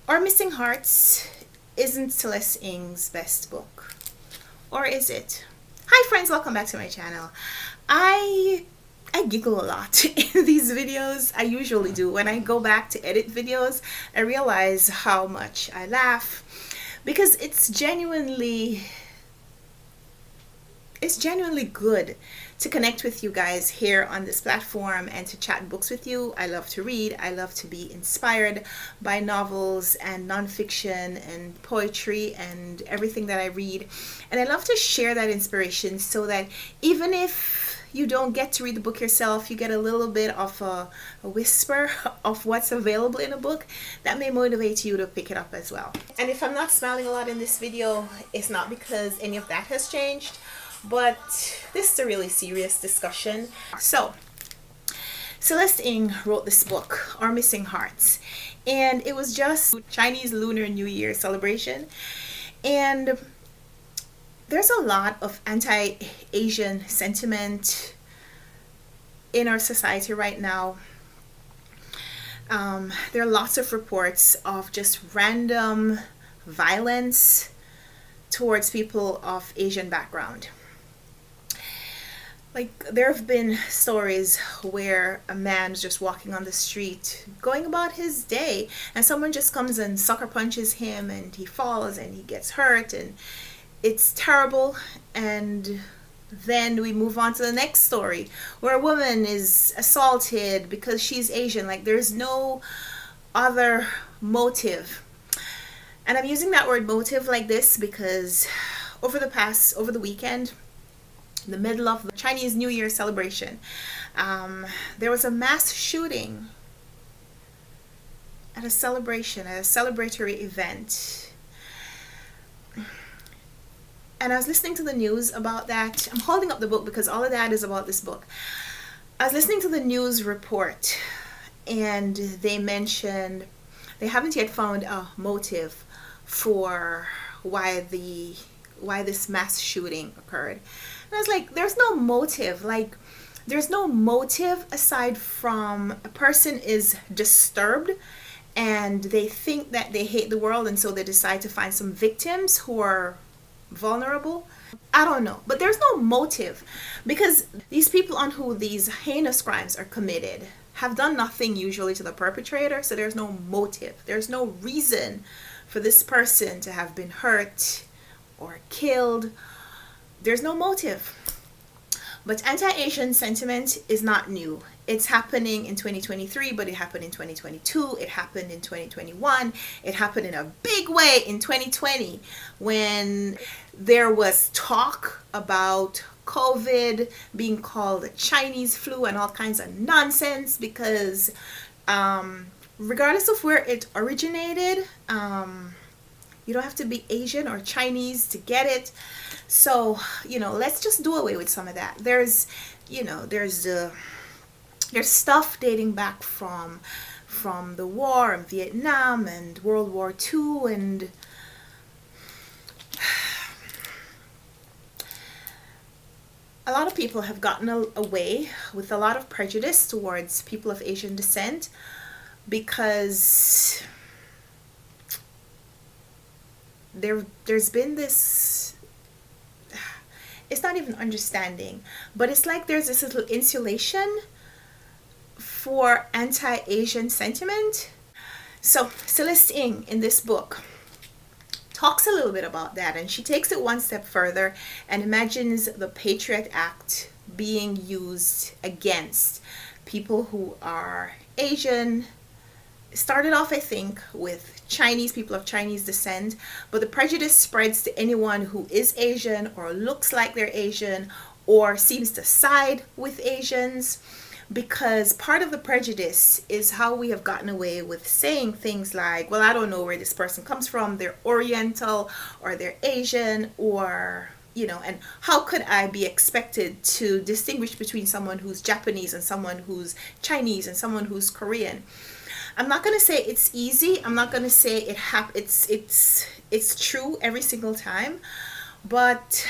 Our Missing Hearts isn't Celeste Ng's best book. Or is it? Hi friends, welcome back to my channel. I giggle a lot in these videos. I usually do. When I go back to edit videos, I realize how much I laugh because it's genuinely good to connect with you guys here on this platform and to chat books with you. I love to read. I love to be inspired by novels and nonfiction and poetry and everything that I read. And I love to share that inspiration so that even if you don't get to read the book yourself, you get a little bit of a whisper of what's available in a book that may motivate you to pick it up as well. And if I'm not smiling a lot in this video, it's not because any of that has changed, but this is a really serious discussion. So, Celeste Ng wrote this book, Our Missing Hearts, and it was just Chinese Lunar New Year celebration. And there's a lot of anti-Asian sentiment in our society right now. There are lots of reports of just random violence towards people of Asian background. Like, there have been stories where a man is just walking on the street, going about his day, and someone just comes and sucker punches him, and he falls and he gets hurt, and it's terrible. And then we move on to the next story where a woman is assaulted because she's Asian. Like, there's no other motive. And I'm using that word motive like this because over the weekend, in the middle of the Chinese New Year celebration, there was a mass shooting at a celebration, at a celebratory event. And I was listening to the news about that. I'm holding up the book because all of that is about this book. I was listening to the news report, and they mentioned they haven't yet found a motive for why this mass shooting occurred. And I was like, there's no motive. Like, there's no motive aside from a person is disturbed and they think that they hate the world, and so they decide to find some victims who are vulnerable. I don't know, but there's no motive because these people on who these heinous crimes are committed have done nothing usually to the perpetrator, so there's no motive. There's no reason for this person to have been hurt or killed. There's no motive. But anti-Asian sentiment is not new. It's happening in 2023, but it happened in 2022. It happened in 2021. It happened in a big way in 2020 when there was talk about COVID being called a Chinese flu and all kinds of nonsense because regardless of where it originated, you don't have to be Asian or Chinese to get it. So, let's just do away with some of that. There's stuff dating back from the war in Vietnam and World War II, and a lot of people have gotten away with a lot of prejudice towards people of Asian descent because there's been this, it's not even understanding, but it's like there's this little insulation for anti-Asian sentiment. So Celeste Ng in this book talks a little bit about that, and she takes it one step further and imagines the Patriot Act being used against people who are Asian. Started off, I think, with Chinese, people of Chinese descent, but the prejudice spreads to anyone who is Asian or looks like they're Asian or seems to side with Asians, because part of the prejudice is how we have gotten away with saying things like, well, I don't know where this person comes from, they're Oriental or they're Asian, or and how could I be expected to distinguish between someone who's Japanese and someone who's Chinese and someone who's Korean? I'm not going to say it's easy. I'm not going to say it's true every single time, but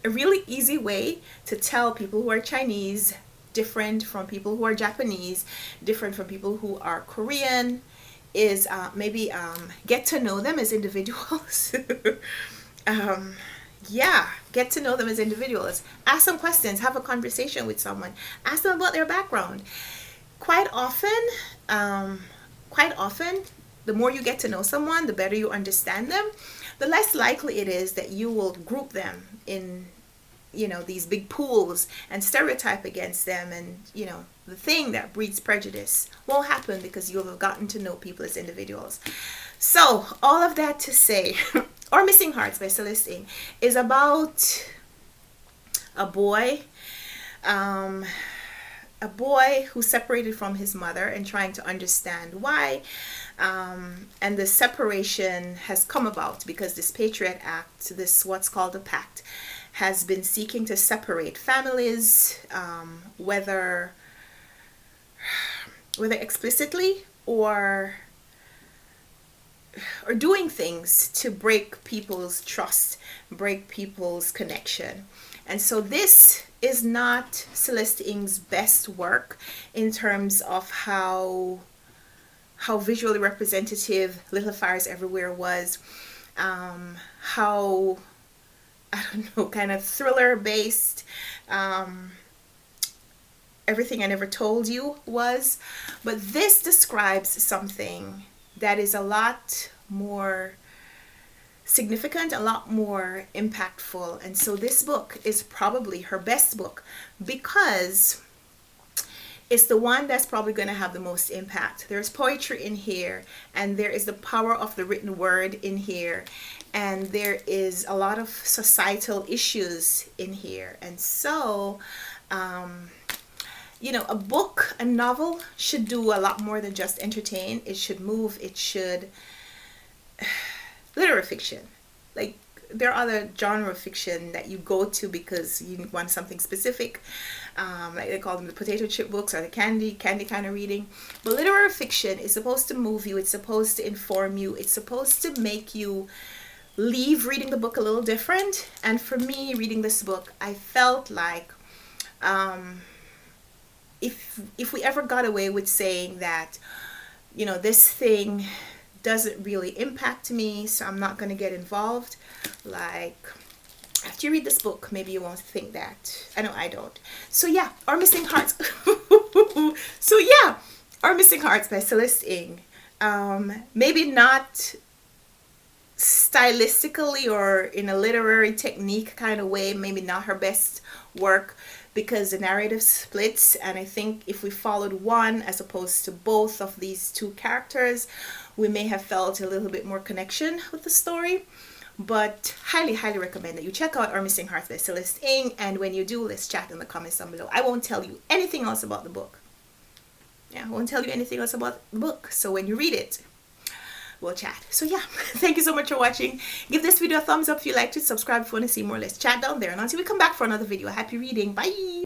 a really easy way to tell people who are Chinese different from people who are Japanese, different from people who are Korean, is maybe get to know them as individuals. um, yeah, get to know them as individuals. Ask some questions, have a conversation with someone, ask them about their background. Quite often, um, quite often, the more you get to know someone, the better you understand them, the less likely it is that you will group them in, these big pools and stereotype against them. And, the thing that breeds prejudice won't happen because you have gotten to know people as individuals. So, all of that to say, Our Missing Hearts by Celeste Ng is about a boy, who separated from his mother and trying to understand why. And the separation has come about because this Patriot Act, this what's called a pact, has been seeking to separate families, whether explicitly or doing things to break people's trust, break people's connection. And so this is not Celeste Ng's best work in terms of how visually representative Little Fires Everywhere was, how, I don't know, kind of thriller based Everything I Never Told You was. But this describes something that is a lot more significant, a lot more impactful. And so this book is probably her best book because it's the one that's probably going to have the most impact. There's poetry in here, and there is the power of the written word in here, and there is a lot of societal issues in here. And so a book, a novel should do a lot more than just entertain. It should move. It should literary fiction, like there are other genre of fiction that you go to because you want something specific, like they call them the potato chip books or the candy kind of reading. But literary fiction is supposed to move you. It's supposed to inform you. It's supposed to make you leave reading the book a little different. And for me, reading this book, I felt like if we ever got away with saying that, this thing doesn't really impact me, so I'm not going to get involved, like, after you read this book, maybe you won't think that. I know I don't. So yeah, Our Missing Hearts. Our Missing Hearts by Celeste Ng. Maybe not stylistically or in a literary technique kind of way, maybe not her best work, because the narrative splits, and I think if we followed one as opposed to both of these two characters, we may have felt a little bit more connection with the story. But highly recommend that you check out Our Missing Hearts by Celeste Ng, and when you do, let's chat in the comments down below. I won't tell you anything else about the book. I won't tell you anything else about the book, so when you read it, we'll chat. So yeah, thank you so much for watching. Give this video a thumbs up if you liked it. Subscribe if you want to see more. Let's chat down there. And until we come back for another video, happy reading. Bye.